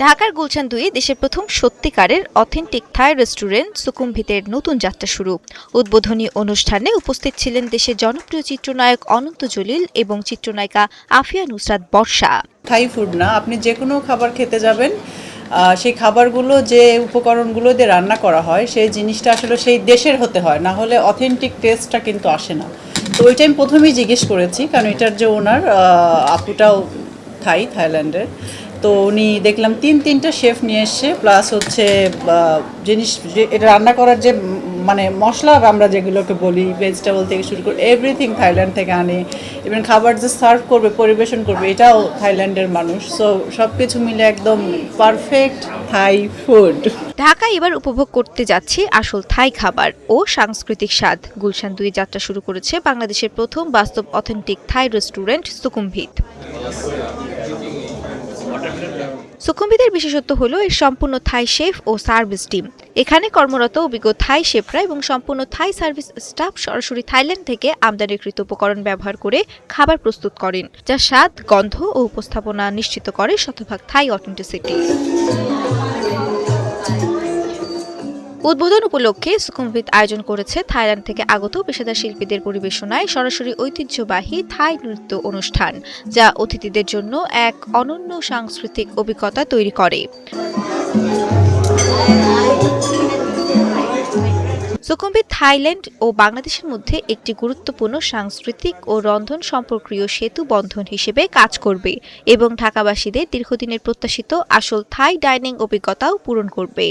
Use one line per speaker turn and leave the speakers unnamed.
ঢাকার গুলশান ২ দেশের প্রথম সত্যিকারের অথেন্টিক থাই রেস্টুরেন্ট সুকুমভিতের নতুন যাত্রা শুরু। উদ্বোধনী অনুষ্ঠানে উপস্থিত ছিলেন দেশের জনপ্রিয় চিত্রনায়ক অনন্ত জলিল এবং চিত্রনায়িকা আফিয়া নুসরাত বর্ষা।
থাই ফুড না, আপনি যে কোনো খাবার খেতে যাবেন, সেই খাবারগুলো যে উপকরণগুলো দিয়ে রান্না করা হয় সেই জিনিসটা আসলে সেই দেশের হতে হয়, না হলে অথেন্টিক টেস্টটা কিন্তু আসে না। তো ওইটা আমি প্রথমেই জিজ্ঞেস করেছি, কারণ এটার যে ওনার আপুটাও থাইল্যান্ডের। তো উনি দেখলাম তিনটা শেফ নিয়ে এসছে, প্লাস হচ্ছে জিনিস এটা রান্না করার যে মানে মশলা আমরা যেগুলোকে বলি, ভেজিটেবল থেকে শুরু করে এভরিথিং থাইল্যান্ড থেকে আনে। এবং খাবার যে সার্ভ করবে, পরিবেশন করবে, এটাও থাইল্যান্ডের মানুষ। সো সব কিছু মিলে একদম পারফেক্ট থাই ফুড।
ঢাকায় এবার উপভোগ করতে যাচ্ছি আসল থাই খাবার ও সাংস্কৃতিক স্বাদ। গুলশান ২ যাত্রা শুরু করেছে বাংলাদেশের প্রথম বাস্তব অথেন্টিক থাই রেস্টুরেন্ট সুকুমভিত। সুকুমভিতের বিশেষত্ব হলো এর সম্পূর্ণ থাই শেফ ও সার্ভিস টিম। এখানে কর্মরত অভিজ্ঞ থাই শেফরা এবং সম্পূর্ণ থাই সার্ভিস স্টাফ সরাসরি থাইল্যান্ড থেকে আমদানিকৃত উপকরণ ব্যবহার করে খাবার প্রস্তুত করেন, যা স্বাদ, গন্ধ ও উপস্থাপনা নিশ্চিত করে শতভাগ থাই অথেন্টিসিটি। উদ্বোধন উপলক্ষে সুকুমভিত আয়োজন করেছে থাইল্যান্ড থেকে আগত পেশাদার শিল্পীদের পরিবেশনায় সরাসরি ঐতিহ্যবাহী থাই নৃত্য অনুষ্ঠান, যা অতিথিদের জন্য এক অনন্য সাংস্কৃতিক অভিজ্ঞতা তৈরি করে। সুকুমভিত থাইল্যান্ড ও বাংলাদেশের মধ্যে একটি গুরুত্বপূর্ণ সাংস্কৃতিক ও রন্ধন সম্পর্কীয় সেতু বন্ধন হিসেবে কাজ করবে এবং ঢাকাবাসীদের দীর্ঘদিনের প্রত্যাশিত আসল থাই ডাইনিং অভিজ্ঞতাও পূরণ করবে।